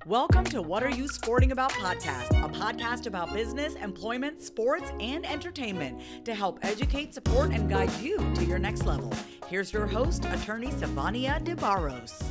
Welcome to What Are You Sporting About podcast, a podcast about business, employment, sports, and entertainment to help educate, support, and guide you to your next level. Here's your host, attorney Savania DeBarros.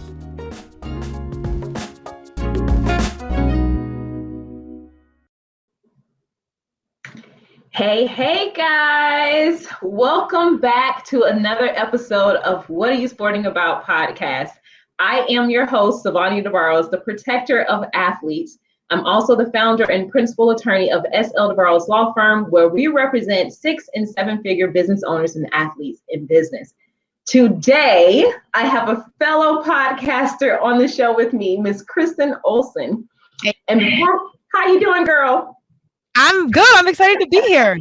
Hey guys, welcome back to another episode of What Are You Sporting About podcast. I am your host, Savania DeBarros, the protector of athletes. I'm also the founder and principal attorney of S.L. DeBarros Law Firm, where we represent 6- and 7-figure business owners and athletes in business. Today, I have a fellow podcaster on the show with me, Miss Kristen Olson. And how you doing, girl? I'm good. I'm excited to be here.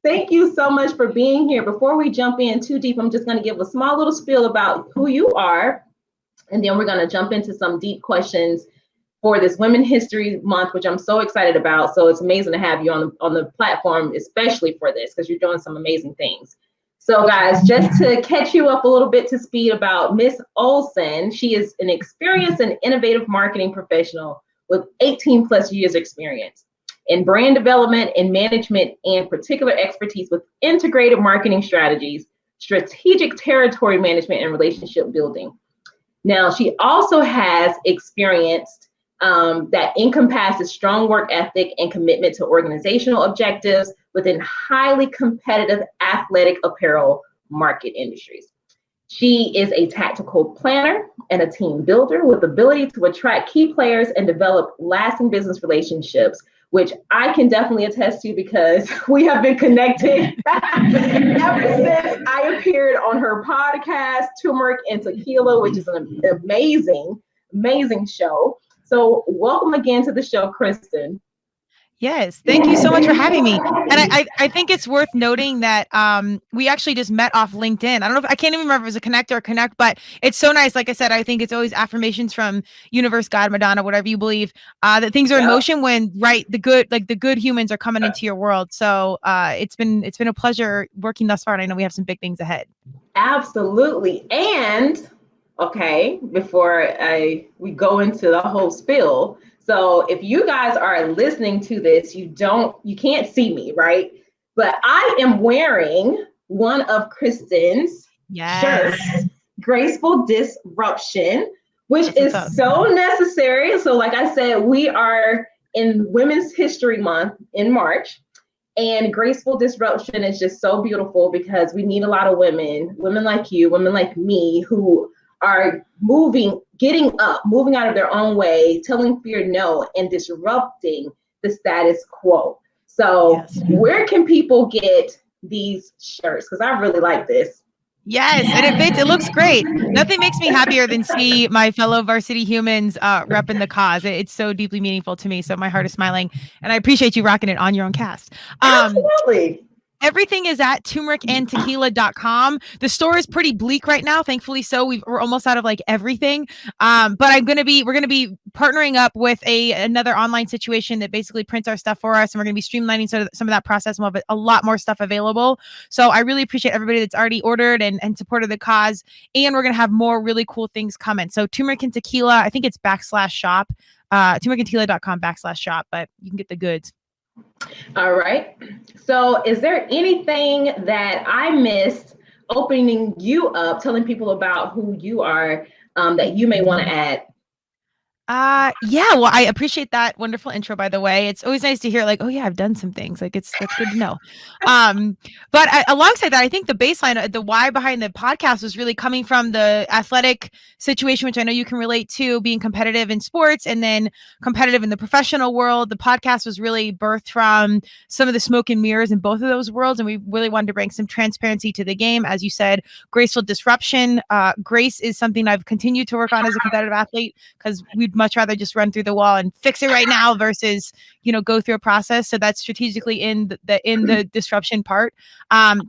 Thank you so much for being here. Before we jump in too deep, I'm just going to give a small little spiel about who you are, and then we're going to jump into some deep questions for this Women's History Month, which I'm so excited about. So it's amazing to have you on the platform, especially for this, because you're doing some amazing things. So guys, just to catch you up a little bit to speed about Miss Olson, she is an experienced and innovative marketing professional with 18 plus years experience in brand development and management, and particular expertise with integrated marketing strategies, strategic territory management, and relationship building. Now, she also has experience that encompasses strong work ethic and commitment to organizational objectives within highly competitive athletic apparel market industries. She is a tactical planner and a team builder with ability to attract key players and develop lasting business relationships, which I can definitely attest to because we have been connected ever since I appeared on her podcast, Turmeric Tequila, which is an amazing show. So welcome again to the show, Kristen. Yes, thank you so much for having me. And I think it's worth noting that we actually just met off LinkedIn. I can't even remember if it was a connect or a connect, but it's so nice. Like I said, I think it's always affirmations from universe, God, Madonna, whatever you believe, that things are in motion when the good humans are coming into your world. So it's been a pleasure working thus far, and I know we have some big things ahead. Absolutely. And okay, before we go into the whole spill. So if you guys are listening to this, you can't see me, right? But I am wearing one of Kristen's shirts, Graceful Disruption, which is so necessary. So like I said, we are in Women's History Month in March, and Graceful Disruption is just so beautiful because we need a lot of women like you, women like me, who are getting up, moving out of their own way, telling fear no, and disrupting the status quo. So where can people get these shirts? Because I really like this. Yes, and it fits. It looks great. Nothing makes me happier than see my fellow varsity humans repping the cause. It's so deeply meaningful to me. So my heart is smiling, and I appreciate you rocking it on your own cast. Absolutely. Everything is at turmericandtequila.com. The store is pretty bleak right now, thankfully. So we're almost out of like everything. But we're going to be partnering up with another online situation that basically prints our stuff for us, and we're going to be streamlining some of that process, and we'll have a lot more stuff available. So I really appreciate everybody that's already ordered and supported the cause, and we're going to have more really cool things coming. So Turmeric and Tequila, I think it's /shop, turmericandtequila.com/shop, but you can get the goods. All right. So is there anything that I missed opening you up, telling people about who you are, that you may want to add? Well, I appreciate that wonderful intro, by the way. It's always nice to hear like, oh yeah, I've done some things. Like that's good to know. But alongside that, I think the baseline, the why behind the podcast was really coming from the athletic situation, which I know you can relate to, being competitive in sports and then competitive in the professional world. The podcast was really birthed from some of the smoke and mirrors in both of those worlds. And we really wanted to bring some transparency to the game. As you said, graceful disruption. Grace is something I've continued to work on as a competitive athlete, because we'd much rather just run through the wall and fix it right now versus, go through a process. So that's strategically in the disruption part.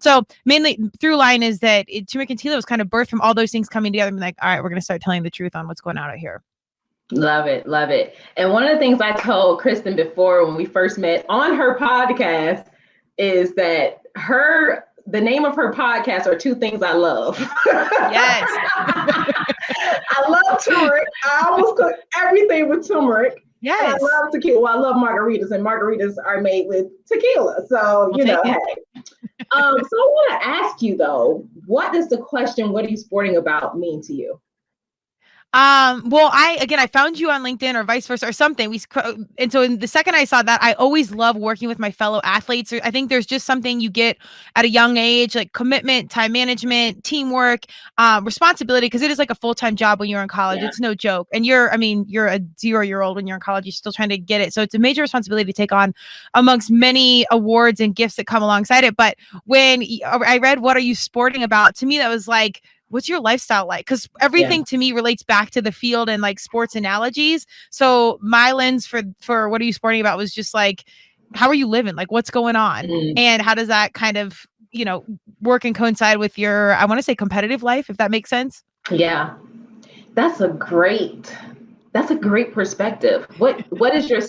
So mainly through line is that Turmeric and Tequila was kind of birthed from all those things coming together and be like, all right, we're going to start telling the truth on what's going on out here. Love it. Love it. And one of the things I told Kristen before when we first met on her podcast is that the name of her podcast are two things I love. Yes. I love turmeric. I almost cook everything with turmeric. Yes. And I love tequila. Well, I love margaritas, and margaritas are made with tequila. So, We'll take it. hey. So I want to ask you though, what does the question, what are you sporting about, mean to you? Well, I found you on LinkedIn or vice versa or something. And so the second I saw that, I always love working with my fellow athletes. I think there's just something you get at a young age, like commitment, time management, teamwork, responsibility, because it is like a full-time job when you're in college. Yeah. It's no joke. And you're a 0-year-old when you're in college, you're still trying to get it. So it's a major responsibility to take on amongst many awards and gifts that come alongside it. But when I read, what are you sporting about? To me, that was like, what's your lifestyle like? Because everything to me relates back to the field and like sports analogies. So my lens for what are you sporting about was just like, how are you living? Like, what's going on? And how does that kind of, work and coincide with your, I want to say, competitive life, if that makes sense? Yeah, that's a great perspective. What is your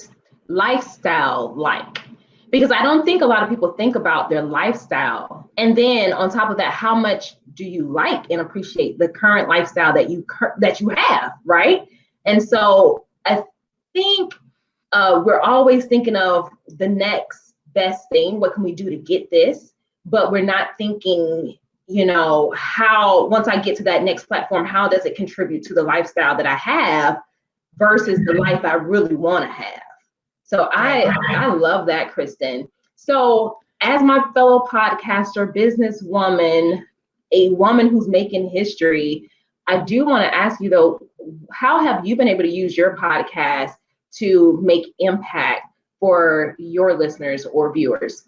lifestyle like? Because I don't think a lot of people think about their lifestyle. And then on top of that, how much do you like and appreciate the current lifestyle that you have, right? And so I think we're always thinking of the next best thing. What can we do to get this? But we're not thinking, how, once I get to that next platform, how does it contribute to the lifestyle that I have versus the life I really want to have? So I love that, Kristen. So as my fellow podcaster, businesswoman, a woman who's making history, I do want to ask you though, how have you been able to use your podcast to make impact for your listeners or viewers?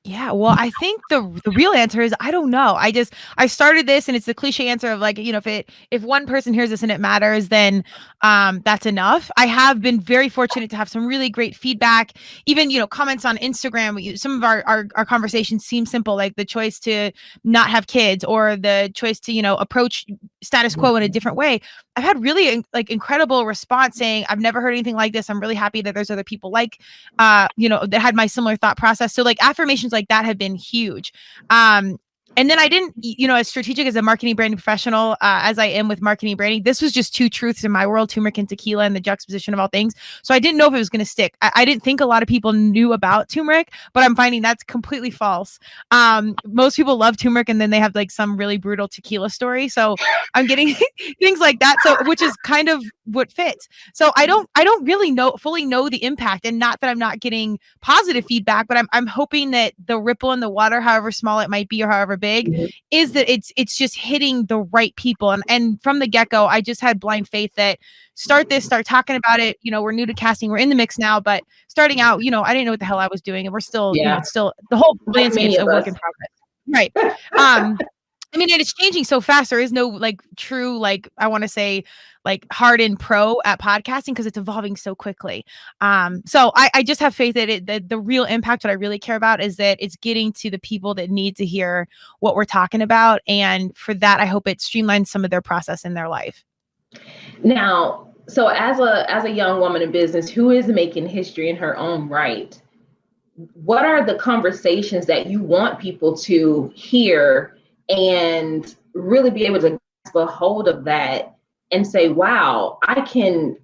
Yeah, well, I think the real answer is I don't know. I started this, and it's the cliche answer of like, if one person hears this and it matters, then that's enough. I have been very fortunate to have some really great feedback, even comments on Instagram. Some of our conversations seem simple, like the choice to not have kids or the choice to approach status quo in a different way. I've had really incredible response saying, I've never heard anything like this. I'm really happy that there's other people like that had my similar thought process. So like affirmations like that have been huge. And then I didn't, as strategic as a marketing branding professional as I am with marketing branding, this was just two truths in my world, turmeric and tequila and the juxtaposition of all things. So I didn't know if it was going to stick. I didn't think a lot of people knew about turmeric, but I'm finding that's completely false. Most people love turmeric and then they have like some really brutal tequila story. So I'm getting things like that. So, which is kind of what fits. So I don't really fully know the impact, and not that I'm not getting positive feedback, but I'm hoping that the ripple in the water, however small it might be or however big, is that it's just hitting the right people. And from the get-go, I just had blind faith that start talking about it. We're new to casting, we're in the mix now, but starting out, I didn't know what the hell I was doing, and we're still, it's still the whole landscape's a work in progress. Right. I mean, and it's changing so fast. There is no like true, like I want to say, like hardened pro at podcasting because it's evolving so quickly. So I just have faith that the real impact, what I really care about, is that it's getting to the people that need to hear what we're talking about, and for that, I hope it streamlines some of their process in their life. Now, so as a young woman in business who is making history in her own right, what are the conversations that you want people to hear and really be able to grasp a hold of that and say, wow, I can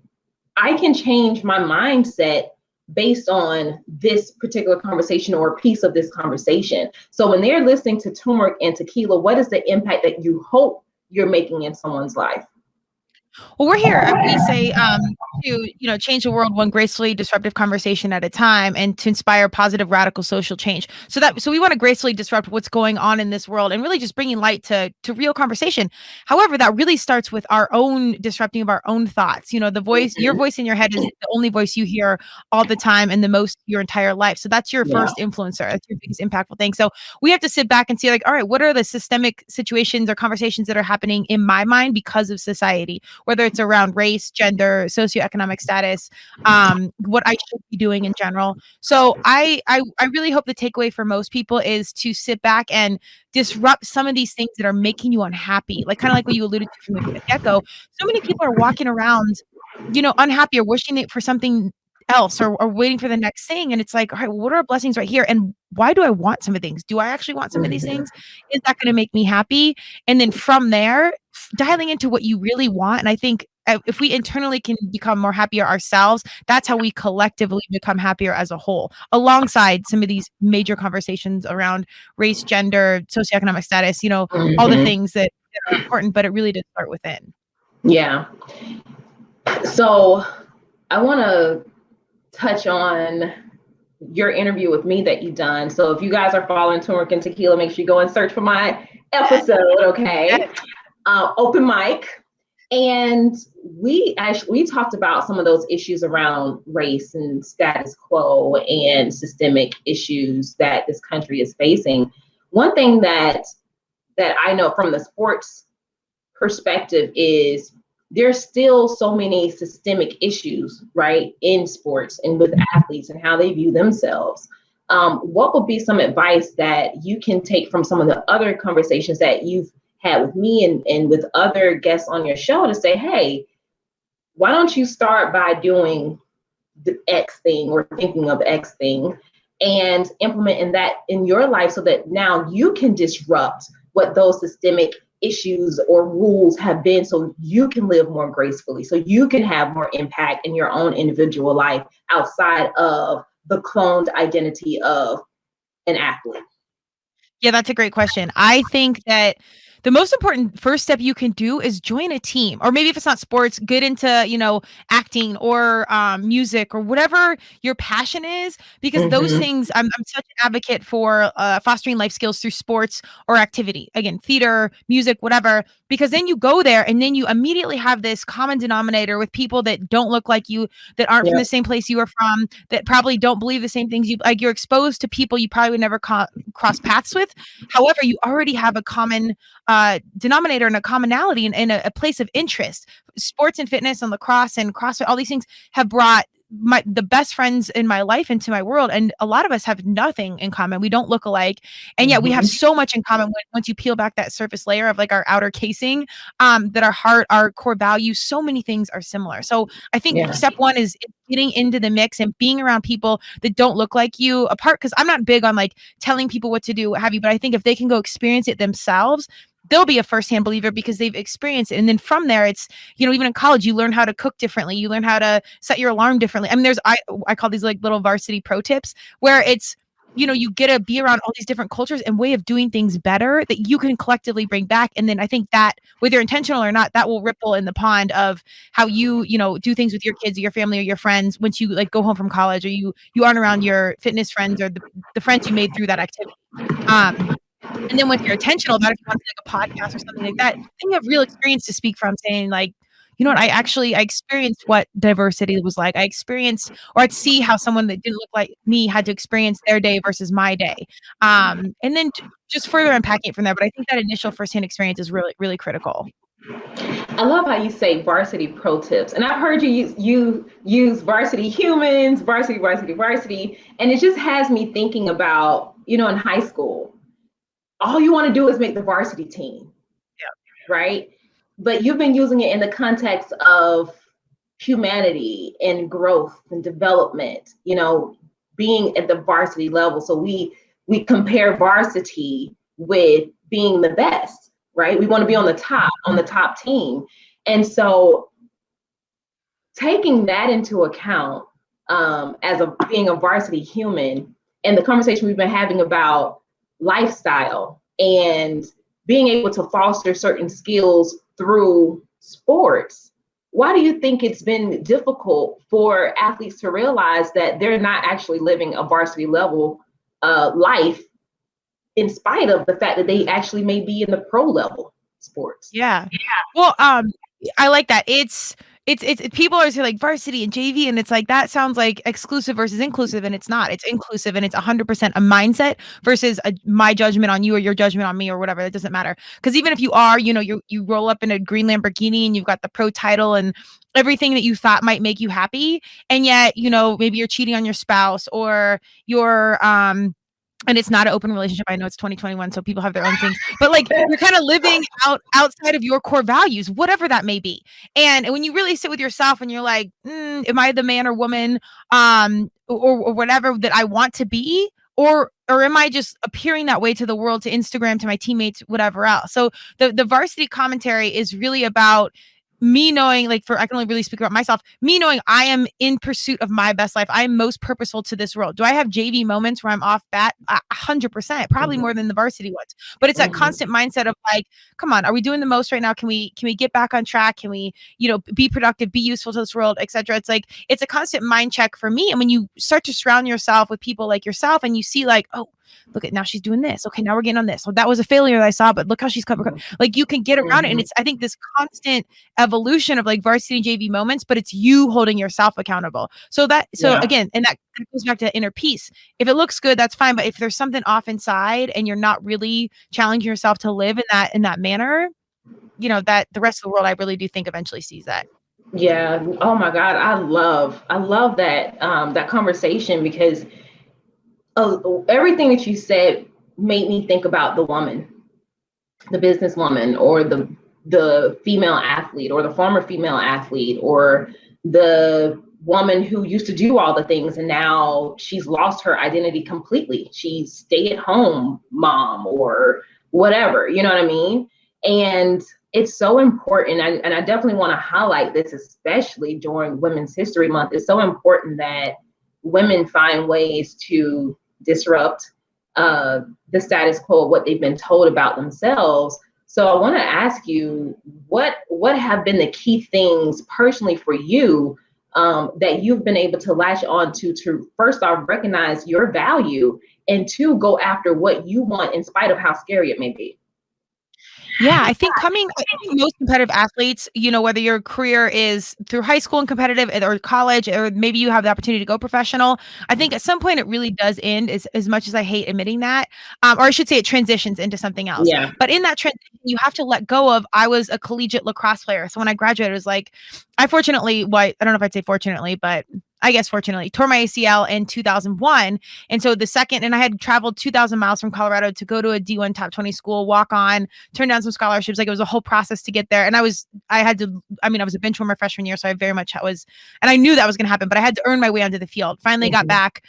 change my mindset based on this particular conversation or a piece of this conversation? So when they're listening to turmeric and tequila, what is the impact that you hope you're making in someone's life? Well, we're here, we say, to, change the world one gracefully disruptive conversation at a time, and to inspire positive, radical social change. So we want to gracefully disrupt what's going on in this world and really just bringing light to real conversation. However, that really starts with our own disrupting of our own thoughts. The voice, your voice in your head is the only voice you hear all the time and the most your entire life. So that's your first influencer. That's your biggest impactful thing. So we have to sit back and see like, all right, what are the systemic situations or conversations that are happening in my mind because of society? Whether it's around race, gender, socioeconomic status, what I should be doing in general. So I really hope the takeaway for most people is to sit back and disrupt some of these things that are making you unhappy. Like kind of like what you alluded to from the get-go. So many people are walking around, unhappy or wishing for something else or waiting for the next thing. And it's like, all right, well, what are our blessings right here? And why do I want some of things? Do I actually want some of these things? Is that going to make me happy? And then from there, dialing into what you really want. And I think if we internally can become more happier ourselves, that's how we collectively become happier as a whole, alongside some of these major conversations around race, gender, socioeconomic status, all the things that are important, but it really does start within. Yeah. So I want to touch on your interview with me that you've done. So if you guys are following Turmeric and Tequila, make sure you go and search for my episode, okay? Open mic. And we talked about some of those issues around race and status quo and systemic issues that this country is facing. One thing that I know from the sports perspective is there's still so many systemic issues, right, in sports and with athletes and how they view themselves. What would be some advice that you can take from some of the other conversations that you've had with me and with other guests on your show to say, hey, why don't you start by doing the X thing or thinking of X thing and implementing that in your life so that now you can disrupt what those systemic issues or rules have been, so you can live more gracefully, so you can have more impact in your own individual life outside of the cloned identity of an athlete? Yeah, that's a great question. I think that the most important first step you can do is join a team, or maybe if it's not sports, get into, acting or music or whatever your passion is, because those things, I'm such an advocate for fostering life skills through sports or activity. Again, theater, music, whatever, because then you go there and then you immediately have this common denominator with people that don't look like you, that aren't from the same place you are from, that probably don't believe the same things you like. You're exposed to people you probably would never cross paths with. However, you already have a common denominator and a commonality in a place of interest. Sports and fitness and lacrosse and CrossFit, all these things have brought the best friends in my life into my world, and a lot of us have nothing in common. We don't look alike, and yet we have so much in common once you peel back that surface layer of like our outer casing, that our heart, our core values, so many things are similar. So I think step one is getting into the mix and being around people that don't look like you apart, because I'm not big on like telling people what to do, what have you, but I think if they can go experience it themselves, they'll be a firsthand believer because they've experienced it. And then from there, it's, even in college, you learn how to cook differently. You learn how to set your alarm differently. I mean, I call these like little varsity pro tips where it's, you get to be around all these different cultures and way of doing things better that you can collectively bring back. And then I think that whether intentional or not, that will ripple in the pond of how you do things with your kids or your family or your friends once you like go home from college, or you aren't around your fitness friends or the friends you made through that activity. And then when you're intentional about it, if you want to do like a podcast or something like that, then you have real experience to speak from, saying like, you know what, I experienced what diversity was like. I experienced, or I'd see how someone that didn't look like me had to experience their day versus my day. And then just further unpacking it from there. But I think that initial firsthand experience is really, really critical. I love how you say varsity pro tips. And I've heard you use varsity humans, varsity, and it just has me thinking about, in high school, all you want to do is make the varsity team, right? But you've been using it in the context of humanity and growth and development, being at the varsity level. So we compare varsity with being the best, right? We want to be on the top team. And so taking that into account as being a varsity human, and the conversation we've been having about lifestyle and being able to foster certain skills through sports, why do you think it's been difficult for athletes to realize that they're not actually living a varsity level life, in spite of the fact that they actually may be in the pro level sports? Yeah. Well, I like that. It's people are saying like varsity and JV, and it's like that sounds like exclusive versus inclusive, and it's not. It's inclusive, and it's 100% a mindset versus my judgment on you or your judgment on me or whatever. That doesn't matter, because even if you are, you roll up in a green Lamborghini and you've got the pro title and everything that you thought might make you happy, and yet maybe you're cheating on your spouse, or you're and it's not an open relationship. I know it's 2021, so people have their own things, but like you're kind of living outside of your core values, whatever that may be. And when you really sit with yourself and you're like, am I the man or woman, or whatever that I want to be? Or am I just appearing that way to the world, to Instagram, to my teammates, whatever else? So the varsity commentary is really about me knowing, like, I can only really speak about myself, me knowing I am in pursuit of my best life. I am most purposeful to this world. Do I have JV moments where I'm off bat? 100%, probably more than the varsity ones. But it's that constant mindset of like, come on, are we doing the most right now? Can we get back on track? Can we, be productive, be useful to this world, etc.? It's like, it's a constant mind check for me. And when you start to surround yourself with people like yourself and you see like, oh, look at, now she's doing this. Okay, now we're getting on this. So that was a failure that I saw, but look how she's covered. Like, you can get around it. And it's, I think, this constant evolution of like varsity and JV moments, but it's you holding yourself accountable. So again, and that goes back to inner peace. If it looks good, that's fine. But if there's something off inside and you're not really challenging yourself to live in that manner, that the rest of the world, I really do think eventually sees that. Yeah. Oh my God. I love that, that conversation, because everything that you said made me think about the woman, the businesswoman, or the female athlete, or the former female athlete, or the woman who used to do all the things and now she's lost her identity completely. She's stay-at-home mom or whatever, you know what I mean? And it's so important, and I definitely want to highlight this, especially during Women's History Month. It's so important that women find ways to disrupt the status quo of what they've been told about themselves. So I want to ask you, what have been the key things personally for you that you've been able to latch on to first off recognize your value, and two, go after what you want in spite of how scary it may be? Yeah, I think most competitive athletes, whether your career is through high school and competitive or college, or maybe you have the opportunity to go professional, I think at some point it really does end, as much as I hate admitting that, or I should say it transitions into something else. Yeah. But in that transition, you have to let go of, I was a collegiate lacrosse player. So when I graduated, it was like, I fortunately, I don't know if I'd say fortunately, but I guess fortunately, tore my ACL in 2001. And so and I had traveled 2,000 miles from Colorado to go to a D1 top 20 school, walk on, turn down some scholarships. Like, it was a whole process to get there. And I was a bench warmer freshman year. So I very much and I knew that was going to happen, but I had to earn my way onto the field. Finally got back,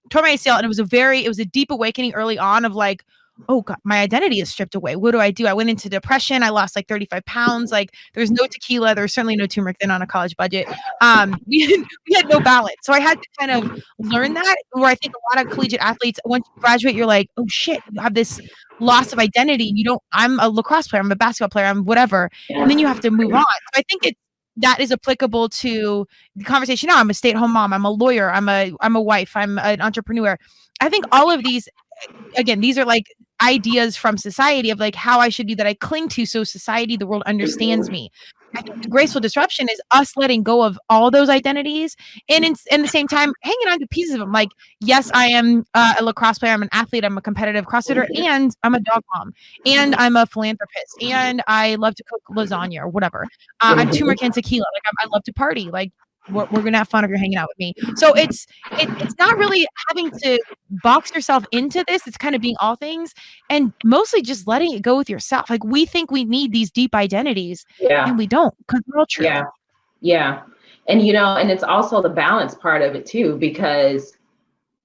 tore my ACL. And it was a deep awakening early on of like, oh God, my identity is stripped away. What do I do? I went into depression. I lost like 35 pounds. Like, there's no tequila. There's certainly no turmeric then on a college budget. We had no balance. So I had to kind of learn that, where I think a lot of collegiate athletes, once you graduate, you're like, oh shit, you have this loss of identity. I'm a lacrosse player. I'm a basketball player. I'm whatever. And then you have to move on. So I think that is applicable to the conversation now. I'm a stay-at-home mom. I'm a lawyer. I'm a wife. I'm an entrepreneur. I think all of these, again, these are like ideas from society of like how I should be, that I cling to, so society, the world, understands me. I think the graceful disruption is us letting go of all those identities, and in the same time hanging on to pieces of them. Like, yes, I am a lacrosse player, I'm an athlete, I'm a competitive CrossFitter, and I'm a dog mom, and I'm a philanthropist, and I love to cook lasagna or whatever. I'm turmeric and tequila. Like, I love to party. Like, we're gonna have fun if you're hanging out with me. So it's not really having to box yourself into this. It's kind of being all things, and mostly just letting it go with yourself. Like, we think we need these deep identities, and we don't, because they're all true. Yeah. And and it's also the balance part of it too, because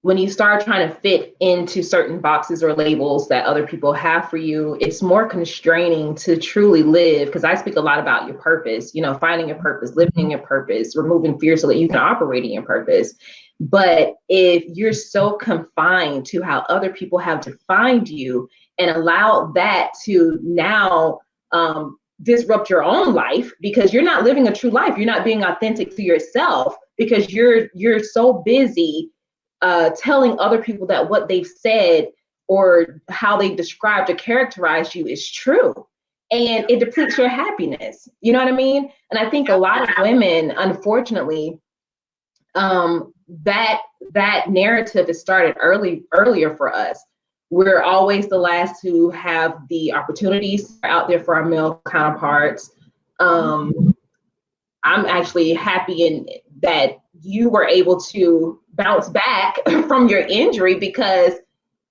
when you start trying to fit into certain boxes or labels that other people have for you, it's more constraining to truly live. Because I speak a lot about your purpose, finding your purpose, living in your purpose, removing fear so that you can operate in your purpose. But if you're so confined to how other people have defined you and allow that to now disrupt your own life, because you're not living a true life, you're not being authentic to yourself, because you're so busy telling other people that what they've said or how they described or characterized you is true, and it depletes your happiness. You know what I mean? And I think a lot of women, unfortunately, that narrative is started earlier for us. We're always the last to have the opportunities out there for our male counterparts. I'm actually happy in that you were able to bounce back from your injury, because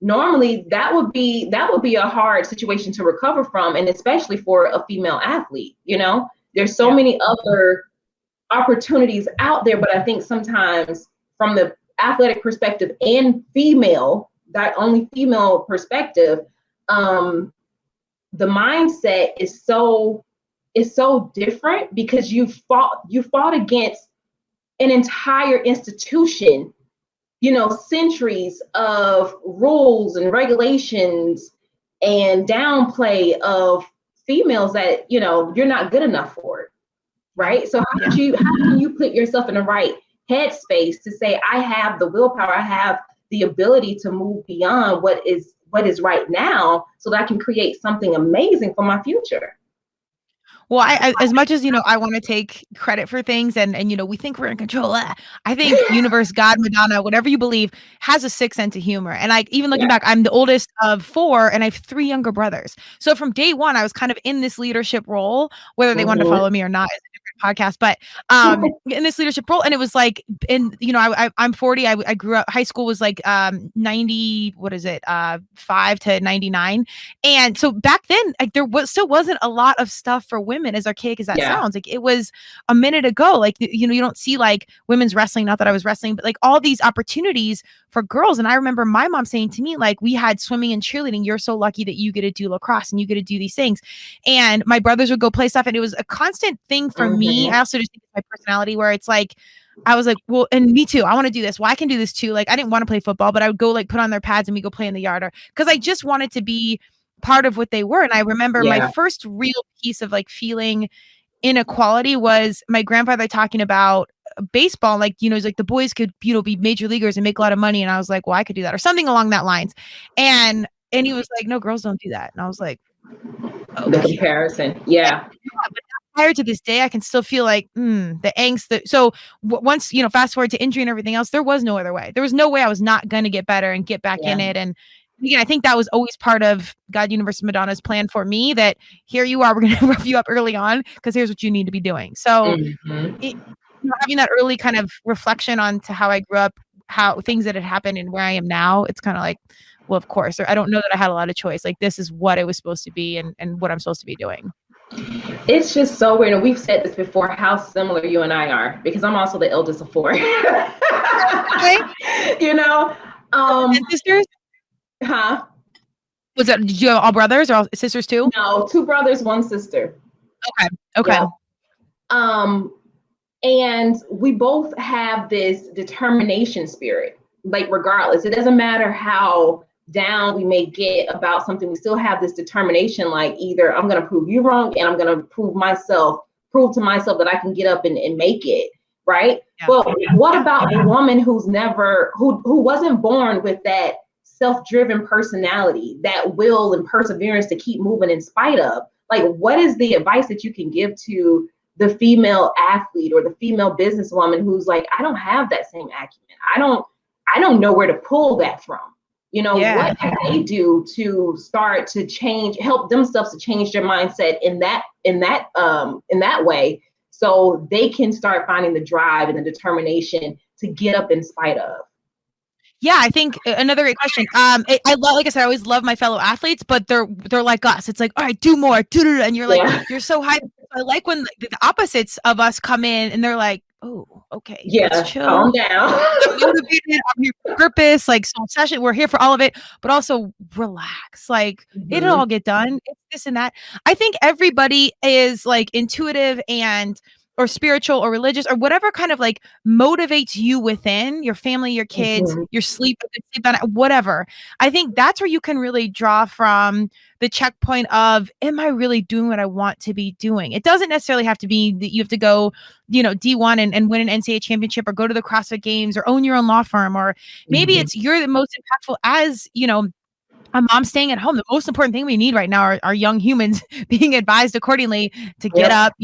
normally that would be a hard situation to recover from, and especially for a female athlete. There's so many other opportunities out there, but I think sometimes from the athletic perspective and that only female perspective, the mindset is so different, because you fought against an entire institution, centuries of rules and regulations and downplay of females that, you're not good enough for it. Right. So how can you put yourself in the right headspace to say, I have the willpower, I have the ability to move beyond what is right now, so that I can create something amazing for my future? Well, I as much as, I want to take credit for things and, we think we're in control. I think universe, God, Madonna, whatever you believe, has a sick sense of humor. And even looking back, I'm the oldest of 4 and I have 3 younger brothers. So from day one, I was kind of in this leadership role, whether they wanted to follow me or not is a different podcast, but in this leadership role. And it was like, I'm 40. I grew up, high school was like 90, 5 to 99. And so back then, like still wasn't a lot of stuff for women, as archaic as that sounds. Like it was a minute ago. Like, you don't see like women's wrestling, not that I was wrestling, but like all these opportunities for girls. And I remember my mom saying to me, like, we had swimming and cheerleading. You're so lucky that you get to do lacrosse and you get to do these things. And my brothers would go play stuff. And it was a constant thing for me. I also just think it's my personality, where it's like, I was like, well, and me too. I want to do this. Well, I can do this too. Like, I didn't want to play football, but I would go like put on their pads and we go play in the yard, because I just wanted to be part of what they were. And I remember my first real piece of like feeling inequality was my grandfather talking about baseball. Like, it's like the boys could, be major leaguers and make a lot of money. And I was like, well, I could do that, or something along that lines. And he was like, no, girls don't do that. And I was like, okay. The comparison. Yeah. But prior to this day, I can still feel like the angst. So once, fast forward to injury and everything else, there was no other way. There was no way I was not going to get better and get back in it. And again, I think that was always part of God, Universe, Madonna's plan for me, that here you are, we're going to rough you up early on, because here's what you need to be doing. So having that early kind of reflection on to how I grew up, how things that had happened and where I am now, it's kind of like, well, of course, or I don't know that I had a lot of choice. Like, this is what it was supposed to be and what I'm supposed to be doing. It's just so weird. And we've said this before, how similar you and I are, because I'm also the eldest of 4. Okay. And sisters? Huh? Was that, did you have all brothers or all sisters too? No, 2 brothers, 1 sister. Okay. Yeah. And we both have this determination spirit. Like, regardless, it doesn't matter how down we may get about something, we still have this determination. Like, either I'm going to prove you wrong, and I'm going to prove to myself that I can get up and make it. Right. Yeah. Well, what about the woman who wasn't born with that self-driven personality, that will and perseverance to keep moving in spite of? Like, what is the advice that you can give to the female athlete or the female businesswoman who's like, I don't have that same acumen. I don't know where to pull that from. What can they do to start to help themselves to change their mindset in that way, so they can start finding the drive and the determination to get up in spite of? Yeah, I think another great question. I love, like I said, I always love my fellow athletes, but they're like us. It's like, all right, do more, and you're like, you're so hyped. I like when the opposites of us come in and they're like, oh, okay, let's chill, calm down. I'm motivated, I'm here for purpose, like soul session, we're here for all of it, but also relax. Like, it'll all get done. It's this and that. I think everybody is like intuitive or spiritual or religious or whatever kind of like motivates you within your family, your kids, your sleep whatever. I think that's where you can really draw from the checkpoint of, am I really doing what I want to be doing? It doesn't necessarily have to be that you have to go, D1 and win an NCAA championship, or go to the CrossFit Games, or own your own law firm, or maybe it's you're the most impactful as, a mom staying at home. The most important thing we need right now are young humans being advised accordingly to get up,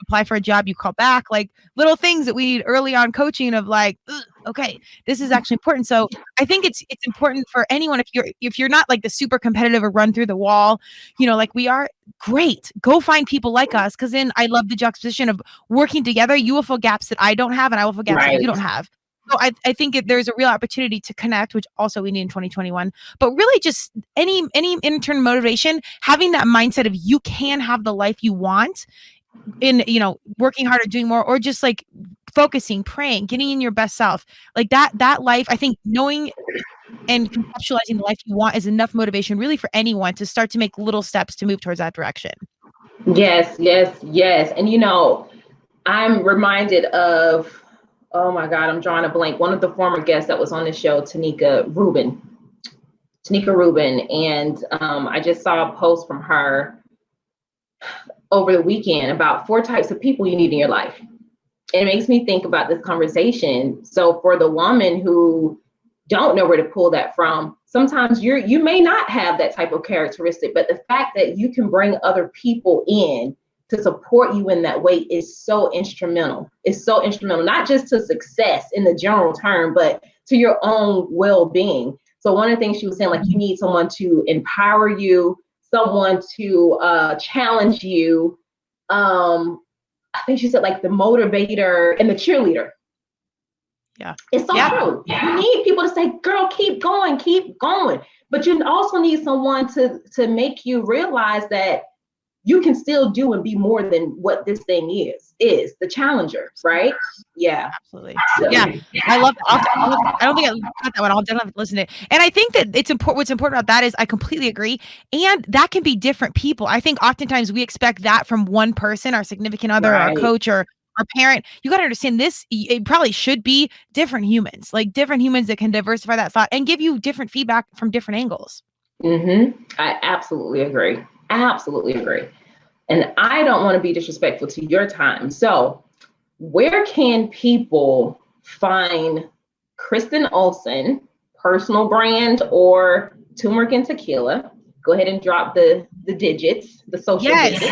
apply for a job, you call back, like little things that we need early on coaching of like, okay, this is actually important. So I think it's important for anyone, if you're not like the super competitive or run through the wall, like we are, great, go find people like us. Cause then I love the juxtaposition of working together. You will fill gaps that I don't have, and I will fill gaps that you don't have. So I think there's a real opportunity to connect, which also we need in 2021. But really, just any intern motivation, having that mindset of you can have the life you want in, working harder, doing more, or just like focusing, praying, getting in your best self, like that life. I think knowing and conceptualizing the life you want is enough motivation, really, for anyone to start to make little steps to move towards that direction. Yes, yes, yes. And I'm reminded of, oh my God, I'm drawing a blank. One of the former guests that was on the show, Tanika Rubin. And I just saw a post from her over the weekend about 4 types of people you need in your life. And it makes me think about this conversation. So for the woman who don't know where to pull that from, sometimes you may not have that type of characteristic, but the fact that you can bring other people in to support you in that way is so instrumental. It's so instrumental, not just to success in the general term, but to your own well-being. So one of the things she was saying, like, you need someone to empower you, someone to challenge you. I think she said, like, the motivator and the cheerleader. Yeah. It's so true. You need people to say, girl, keep going. But you also need someone to make you realize that you can still do and be more than what this thing is the challenger, right? Yeah. Absolutely. Yeah. I love that. I don't think I got that one. I'll definitely listen to it. And I think that it's important. What's important about that is I completely agree. And that can be different people. I think oftentimes we expect that from one person, our significant other, right, our coach, or our parent. You got to understand this. It probably should be different humans, like different humans that can diversify that thought and give you different feedback from different angles. Mm-hmm. I absolutely agree. And I don't want to be disrespectful to your time. So where can people find Kristen Olson, personal brand, or Turmeric and Tequila? Go ahead and drop the digits, the social digits.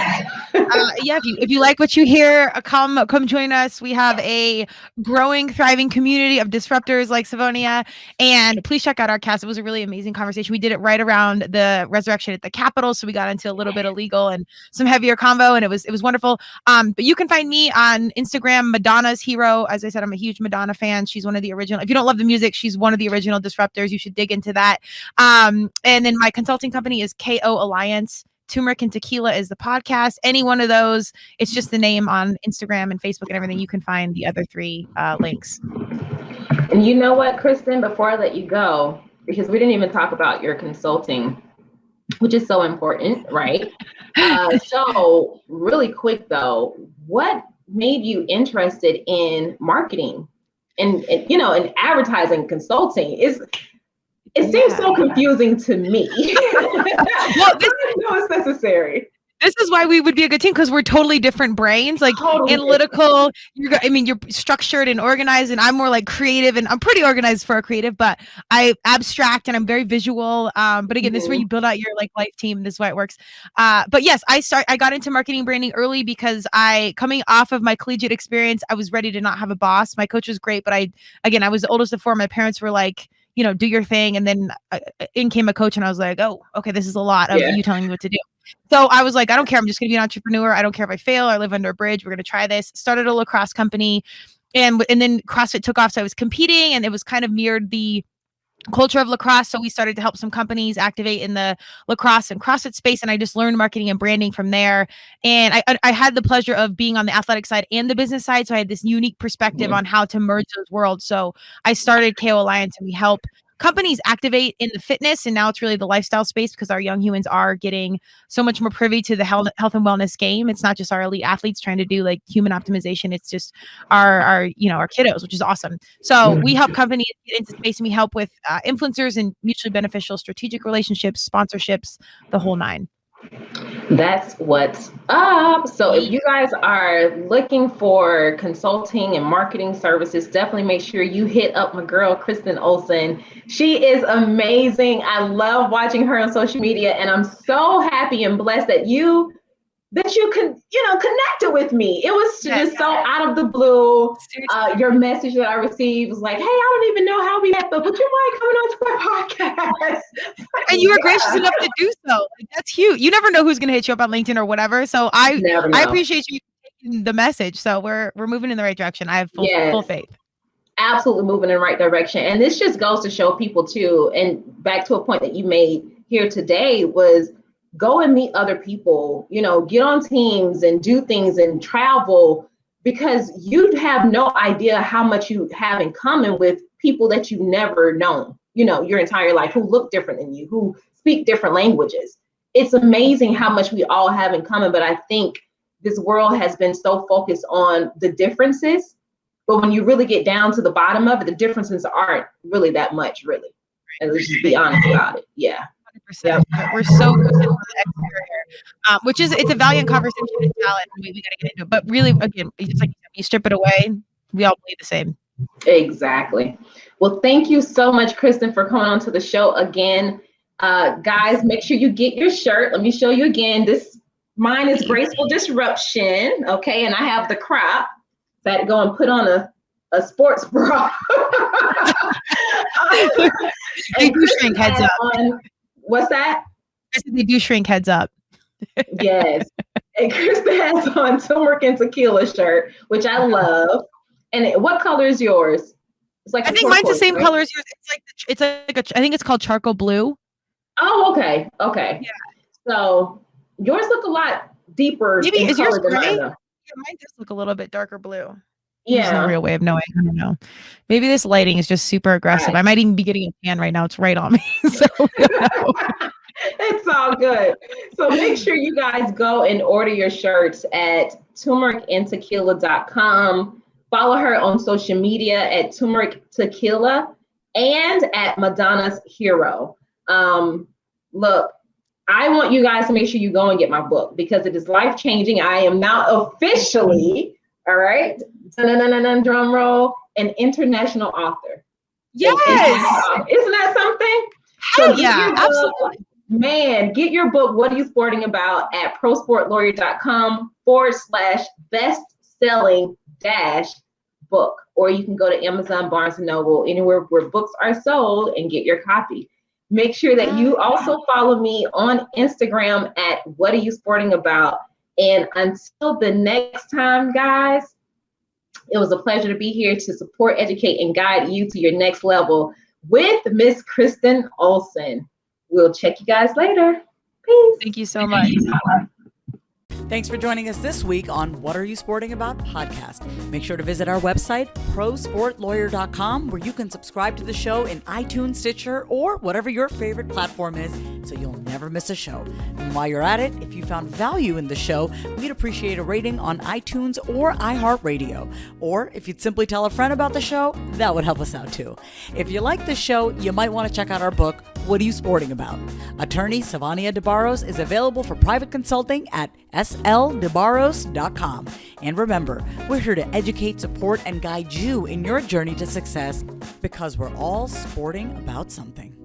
Yeah, if you like what you hear, come join us. We have a growing, thriving community of disruptors like Savonia, and please check out our cast. It was a really amazing conversation. We did it right around the resurrection at the Capitol, so we got into a little bit of legal and some heavier convo, and it was wonderful. But you can find me on Instagram, Madonna's Hero. As I said, I'm a huge Madonna fan. She's one of the original. If you don't love the music, she's one of the original disruptors. You should dig into that. And then my consulting company is KO Alliance. Turmeric and Tequila is the podcast. Any one of those, it's just the name on Instagram and Facebook and everything. You can find the other 3 links. And you know what, Kristen, before I let you go, because we didn't even talk about your consulting, which is so important, right? So really quick though, what made you interested in marketing and in advertising consulting? It seems so confusing to me. Well, it's necessary. This is why we would be a good team, because we're totally different brains. Like analytical, you're structured and organized, and I'm more like creative, and I'm pretty organized for a creative, but I abstract and I'm very visual. But again, this is where you build out your like life team. This is why it works. But yes, I got into marketing branding early because coming off of my collegiate experience, I was ready to not have a boss. My coach was great, but I was the oldest of 4. My parents were like, do your thing. And then in came a coach, and I was like, oh, okay, this is a lot of you telling me what to do. So I was like, I don't care. I'm just going to be an entrepreneur. I don't care if I fail or I live under a bridge. We're going to try this. Started a lacrosse company, and then CrossFit took off. So I was competing, and it was kind of mirrored the culture of lacrosse. So we started to help some companies activate in the lacrosse and CrossFit space. And I just learned marketing and branding from there. And I had the pleasure of being on the athletic side and the business side. So I had this unique perspective on how to merge those worlds. So I started KO Alliance, and we help companies activate in the fitness, and now it's really the lifestyle space, because our young humans are getting so much more privy to the health and wellness game. It's not just our elite athletes trying to do like human optimization. It's just our kiddos, which is awesome. So we help companies get into space, and we help with influencers and mutually beneficial strategic relationships, sponsorships, the whole 9. That's what's up. So if you guys are looking for consulting and marketing services, definitely make sure you hit up my girl, Kristen Olson. She is amazing. I love watching her on social media, and I'm so happy and blessed that you connected with me. It was just so out of the blue. Your message that I received was like, hey, I don't even know how we met, but would you mind coming on to my podcast? And you were gracious enough to do so. Like, that's huge. You never know who's going to hit you up on LinkedIn or whatever. So I appreciate you taking the message. So we're moving in the right direction. I have full faith. absolutely moving in the right direction. And this just goes to show people too, and back to a point that you made here today, was go and meet other people, get on teams and do things and travel, because you have no idea how much you have in common with people that you've never known, your entire life, who look different than you, who speak different languages. It's amazing how much we all have in common, but I think this world has been so focused on the differences, but when you really get down to the bottom of it, the differences aren't really that much, really. And let's just be honest about it. Yeah. 100%. Yep. We're so good for the exterior, which is, it's a valiant conversation. It's valid. We got to get into it. But really, again, just like you strip it away, we all believe the same. Exactly. Well, thank you so much, Kristen, for coming on to the show again. Guys, make sure you get your shirt. Let me show you again. Mine is Graceful Disruption. Okay. And I have the crop. So I had to go and put on a sports bra. They do shrink heads up. What's that? I said they do shrink heads up. Yes. And Kristen has on Turmeric and Tequila shirt, which I love. And what color is yours? It's like I think mine's the same color as yours. It's like I think it's called charcoal blue. Oh, okay. Yeah. So yours look a lot deeper. Maybe is yours gray? Mine, yeah, mine does look a little bit darker blue. Yeah. There's no real way of knowing. I don't know. Maybe this lighting is just super aggressive. Right. I might even be getting a tan right now. It's right on me. So it's all good. So make sure you guys go and order your shirts at turmericandtequila.com. Follow her on social media at Turmeric Tequila and at Madonna's Hero. Look, I want you guys to make sure you go and get my book, because it is life-changing. I am now officially, all right, drum roll, an international author. yes, Isn't that something? hell yeah, absolutely. Man, get your book, What Are You Sporting About, at prosportlawyer.com/best-selling-book. Or you can go to Amazon, Barnes & Noble, anywhere where books are sold, and get your copy. Make sure that you also follow me on Instagram at What Are You Sporting About. And until the next time, guys, it was a pleasure to be here to support, educate, and guide you to your next level with Miss Kristen Olson. We'll check you guys later. Peace. Thank you so much. Thanks for joining us this week on What Are You Sporting About podcast. Make sure to visit our website, prosportlawyer.com, where you can subscribe to the show in iTunes, Stitcher, or whatever your favorite platform is, so you'll never miss a show. And while you're at it, if you found value in the show, we'd appreciate a rating on iTunes or iHeartRadio. Or if you'd simply tell a friend about the show, that would help us out too. If you like the show, you might want to check out our book, What Are You Sporting About? Attorney Savania DeBarros is available for private consulting at sldebarros.com. And remember, we're here to educate, support, and guide you in your journey to success, because we're all sporting about something.